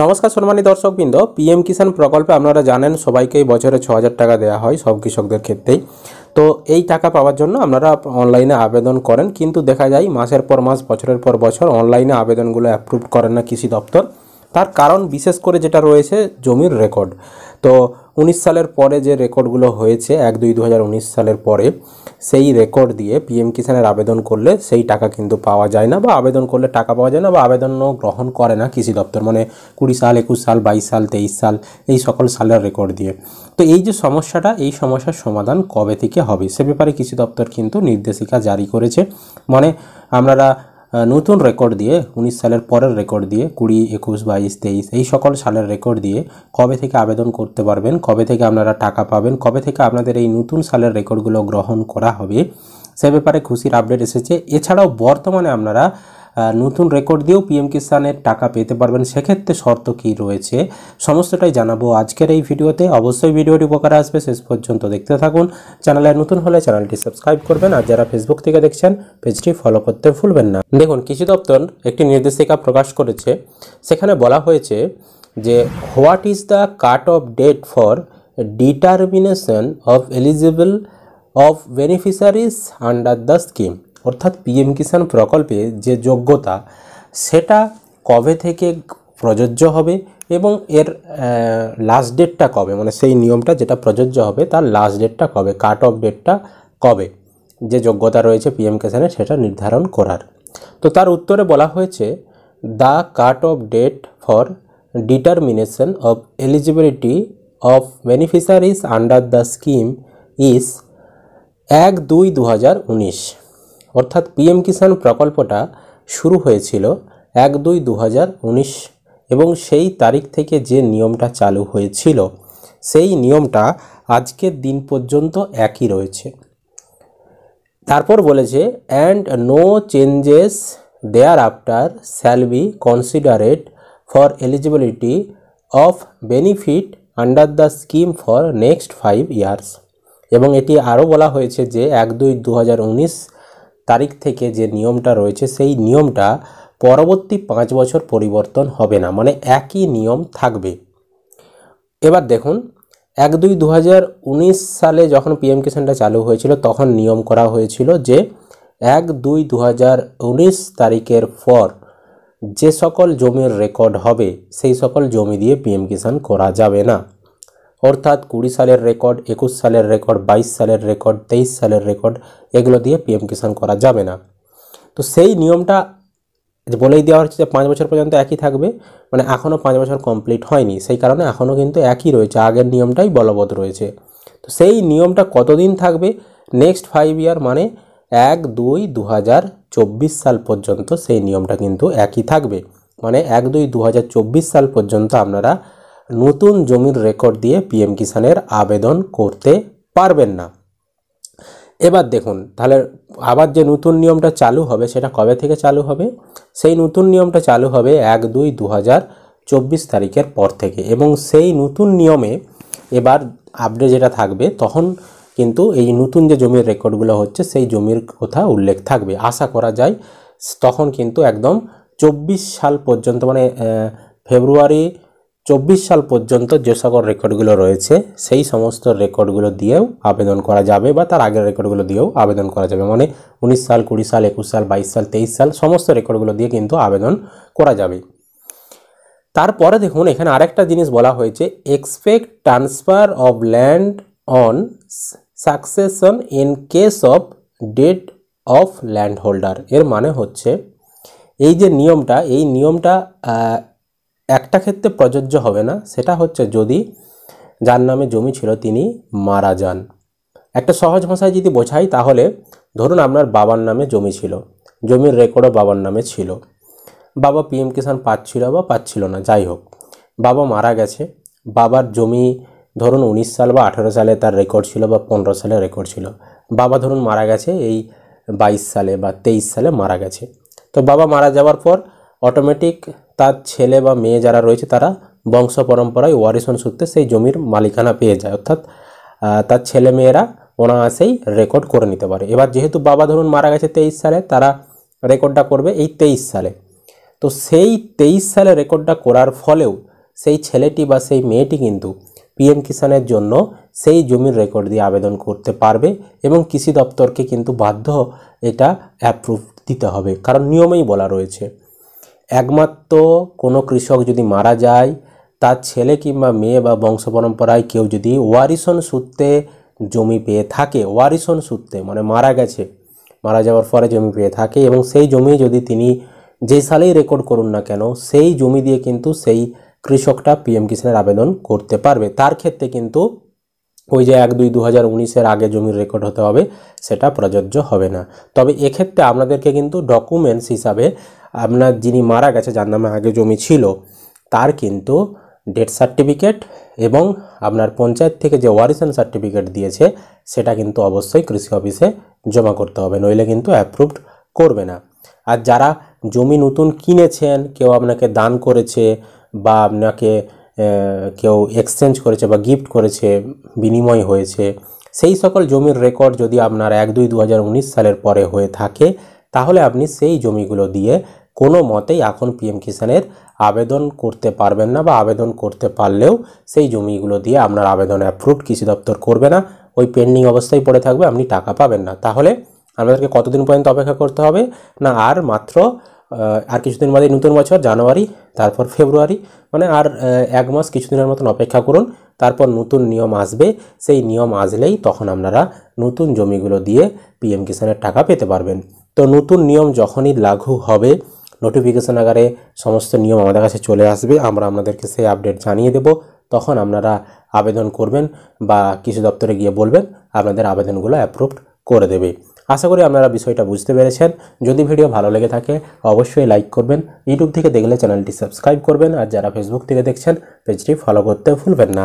নমস্কার সম্মানিত দর্শকবৃন্দ, পিএম কিষাণ প্রকল্পে আপনারা জানেন সবাইকেই বছরে ৬,০০০ টাকা দেওয়া হয় সব কৃষকদের ক্ষেত্রেই। তো এই টাকা পাওয়ার জন্য আপনারা অনলাইনে আবেদন করেন, কিন্তু দেখা যায় মাসের পর মাস বছরের পর বছর অনলাইনে আবেদনগুলো অ্যাপ্রুভ করেন না কৃষি দপ্তর। তার কারণ বিশেষ করে যেটা রয়েছে জমির রেকর্ড। তো 19 সালের পরে যে রেকর্ডগুলো হয়েছে 1-2-2019 সালের পরে, সেই রেকর্ড দিয়ে পিএম কিষাণের আবেদন করলে সেই টাকা কিন্তু পাওয়া যায় না, বা আবেদন করলে টাকা পাওয়া যায় না, বা আবেদনও গ্রহণ করে না কৃষি দপ্তর। মানে 20 সাল, 21 সাল, 22 সাল, 23 সাল এই সকল সালের রেকর্ড দিয়ে। তো এই যে সমস্যাটা, এই সমস্যার সমাধান কবে থেকে হবে সে ব্যাপারে কৃষি দপ্তর কিন্তু নির্দেশিকা জারি করেছে। মানে আপনারা নতুন রেকর্ড দিয়ে 19 সালের পরের রেকর্ড দিয়ে 20, 21, 22, 23 এই সকল সালের রেকর্ড দিয়ে কবে থেকে আবেদন করতে পারবেন, কবে থেকে আপনারা টাকা পাবেন, কবে থেকে আপনাদের এই নতুন সালের রেকর্ডগুলো গ্রহণ করা হবে সে ব্যাপারে খুশির আপডেট এসেছে। এছাড়াও বর্তমানে আপনারা নতুন রেকর্ড দিয়েও পিএম কিষাণের টাকা পেতে পারবেন, সেক্ষেত্রে শর্ত কী রয়েছে সমস্তটাই জানাবো আজকের এই ভিডিওতে। অবশ্যই ভিডিওটি উপকারে আসবে, শেষ পর্যন্ত দেখতে থাকুন। চ্যানেলে নতুন হলে চ্যানেলটি সাবস্ক্রাইব করবেন, আর যারা ফেসবুক থেকে দেখছেন পেজটি ফলো করতে ভুলবেন না। দেখুন, কৃষি দপ্তর একটি নির্দেশিকা প্রকাশ করেছে, সেখানে বলা হয়েছে যে what is the cut off date for determination of eligible of beneficiaries under the scheme. অর্থাৎ পিএম কিষাণ প্রকল্পে যে যোগ্যতা সেটা কবে থেকে প্রযোজ্য হবে এবং এর লাস্ট ডেটটা কবে, মানে সেই নিয়মটা যেটা প্রযোজ্য হবে তার লাস্ট ডেটটা কবে, কাট অফ ডেটটা কবে, যে যোগ্যতা রয়েছে পিএম কিষাণের সেটা নির্ধারণ করার। তো তার উত্তরে বলা হয়েছে the cut off date for determination of eligibility of beneficiaries under the scheme is 1-2-2019। অর্থাৎ পিএম কিষাণ প্রকল্পটা শুরু হয়েছিল 1-2-2019 এবং সেই তারিখ থেকে যে নিয়মটা চালু হয়েছিল সেই নিয়মটা আজকের দিন পর্যন্ত একই রয়েছে। তারপর বলেছে and no changes thereafter shall be considered for eligibility of benefit under the scheme for next 5 years. এবং এটি আরও বলা হয়েছে যে 1-2-2019 তারিখ থেকে যে নিয়মটা রয়েছে সেই নিয়মটা পরবর্তী 5 বছর পরিবর্তন হবে না, মানে একই নিয়ম থাকবে। এবার দেখুন, 1-2-2019 সালে যখন পিএম কিষাণটা চালু হয়েছিল তখন নিয়ম করা হয়েছিল যে 1-2-2019 তারিখের পর যে সকল জমির রেকর্ড হবে সেই সকল জমি দিয়ে পিএম কিষাণ করা যাবে না। অর্থাৎ 20 সালের রেকর্ড, 21 সালের রেকর্ড, 22 সালের রেকর্ড, 23 সালের রেকর্ড এগুলো দিয়ে পিএম কিষাণ করা যাবে না। তো সেই নিয়মটা বলেই দেওয়া হচ্ছে যে 5 বছর পর্যন্ত একই থাকবে, মানে এখনও 5 বছর কমপ্লিট হয়নি, সেই কারণে এখনও কিন্তু একই রয়েছে, আগের নিয়মটাই বলবৎ রয়েছে। তো সেই নিয়মটা কতদিন থাকবে, নেক্সট 5 ইয়ার মানে 1-2-2024 সাল পর্যন্ত সেই নিয়মটা কিন্তু একই থাকবে। মানে 1-2-2024 সাল পর্যন্ত আপনারা নতুন জমির রেকর্ড দিয়ে পিএম কিষাণের আবেদন করতে পারবেন না। এবার দেখুন, তাহলে আবার যে নতুন নিয়মটা চালু হবে সেটা কবে থেকে চালু হবে, সেই নতুন নিয়মটা চালু হবে 1-2-2024 তারিখের পর থেকে। এবং সেই নতুন নিয়মে এবার আপডেট যেটা থাকবে তখন কিন্তু এই নতুন যে জমির রেকর্ডগুলো হচ্ছে সেই জমির কথা উল্লেখ থাকবে। আশা করা যায় তখন কিন্তু একদম 24 সাল পর্যন্ত, মানে ফেব্রুয়ারি 24 সাল পর্যন্ত যে সকল রেকর্ডগুলো রয়েছে সেই সমস্ত রেকর্ডগুলো দিয়েও আবেদন করা যাবে, বা তার আগের রেকর্ডগুলো দিয়েও আবেদন করা যাবে। মানে 19 সাল, 20 সাল, 21 সাল, 22 সাল, 23 সাল সমস্ত রেকর্ডগুলো দিয়ে কিন্তু আবেদন করা যাবে। তারপরে দেখুন, এখানে আরেকটা জিনিস বলা হয়েছে expect transfer of land on succession in case of death of land holder. এর মানে হচ্ছে এই যে নিয়মটা, এই নিয়মটা একটা ক্ষেত্রে প্রযোজ্য হবে না, সেটা হচ্ছে যদি যার নামে জমি ছিল তিনি মারা যান। একটা সহজ ভাষায় যদি বোঝাই তাহলে ধরুন আপনার বাবার নামে জমি ছিল, জমির রেকর্ডও বাবার নামে ছিল, বাবা পিএম কিষাণ পাচ্ছিল বা পাচ্ছিল না, যাই হোক বাবা মারা গেছে, বাবার জমি ধরুন 19 সাল বা 18 সালে তার রেকর্ড ছিল বা 15 সালে রেকর্ড ছিল, বাবা ধরুন মারা গেছে এই 22 সালে বা 23 সালে মারা গেছে। তো বাবা মারা যাওয়ার পর অটোমেটিক তার ছেলে বা মেয়ে যারা রয়েছে তারা বংশ পরম্পরায় ওয়ারিশন সূত্রে সেই জমির মালিকানা পেয়ে যায়, অর্থাৎ তার ছেলে মেয়েরা অনায়াসেই রেকর্ড করে নিতে পারে। এবার যেহেতু বাবা ধরুন মারা গেছে 23 সালে, তারা রেকর্ডটা করবে এই 23 সালে। তো সেই 23 সালে রেকর্ডটা করার ফলেও সেই ছেলেটি বা সেই মেয়েটি কিন্তু পিএম কিষাণের জন্য সেই জমির রেকর্ড দিয়ে আবেদন করতে পারবে এবং কৃষি দপ্তরকে কিন্তু বাধ্য এটা অ্যাপ্রুভ দিতে হবে, কারণ নিয়মেই বলা রয়েছে একমাত্র কোনো কৃষক যদি মারা যায়, তার ছেলে কিংবা মেয়ে বা বংশ পরম্পরায় কেউ যদি ওয়ারিশন সূত্রে জমি পেয়ে থাকে, ওয়ারিশন সূত্রে মানে মারা গেছে, মারা যাওয়ার পরে জমি পেয়ে থাকে এবং সেই জমি যদি তিনি যে সালেই রেকর্ড করুন না কেন সেই জমি দিয়ে কিন্তু সেই কৃষকটা পিএম কিষাণের আবেদন করতে পারবে। তার ক্ষেত্রে কিন্তু ওই যে 1-2-2019-এর আগে জমির রেকর্ড হতে হবে সেটা প্রযোজ্য হবে না। তবে এক্ষেত্রে আপনাদেরকে কিন্তু ডকুমেন্টস হিসাবে আপনার যিনি মারা গেছে, যার নামে আগে জমি ছিল, তার কিন্তু ডেথ সার্টিফিকেট এবং আপনার পঞ্চায়েত থেকে যে ওয়ারিশন সার্টিফিকেট দিয়েছে সেটা কিন্তু অবশ্যই কৃষি অফিসে জমা করতে হবে, নইলে কিন্তু অ্যাপ্রুভড করবে না। আর যারা জমি নতুন কিনেছেন, কেউ আপনাকে দান করেছে বা আপনাকে কেউ এক্সচেঞ্জ করেছে বা গিফট করেছে, বিনিময় হয়েছে, সেই সকল জমির রেকর্ড যদি আপনার 1-2-2019 সালের পরে হয়ে থাকে তাহলে আপনি সেই জমিগুলো দিয়ে কোনো মতেই এখন পিএম কিষাণের আবেদন করতে পারবেন না, বা আবেদন করতে পারলেও সেই জমিগুলো দিয়ে আপনার আবেদন অ্যাপ্রুভড কৃষি দপ্তর করবে না, ওই পেন্ডিং অবস্থায় পড়ে থাকবে, আপনি টাকা পাবেন না। তাহলে আমাদেরকে কতদিন পর্যন্ত অপেক্ষা করতে হবে না, আর কিছুদিন বাদে নতুন বছর জানুয়ারি, তারপর ফেব্রুয়ারি, মানে আর 1 মাস কিছুদিনের মতন অপেক্ষা করুন, তারপর নতুন নিয়ম আসবে। সেই নিয়ম আসলেই তখন আপনারা নতুন জমিগুলো দিয়ে পিএম কিষাণের টাকা পেতে পারবেন। তো নতুন নিয়ম যখনই লাগু হবে, নোটিফিকেশন আকারে সমস্ত নিয়ম আমাদের কাছে চলে আসবে, আমরা আপনাদেরকে সেই আপডেট জানিয়ে দেব। তখন আপনারা আবেদন করবেন বা কৃষি দপ্তরে গিয়ে বলবেন, আপনাদের আবেদনগুলো অ্যাপ্রুভড করে দেবে। আশা করি আপনারা বিষয়টা বুঝতে পেরেছেন। যদি ভিডিও ভালো লেগে থাকে অবশ্যই লাইক করবেন, ইউটিউব থেকে দেখলে চ্যানেলটি সাবস্ক্রাইব করবেন, আর যারা ফেসবুক থেকে দেখছেন পেজটি ফলো করতে ভুলবেন না।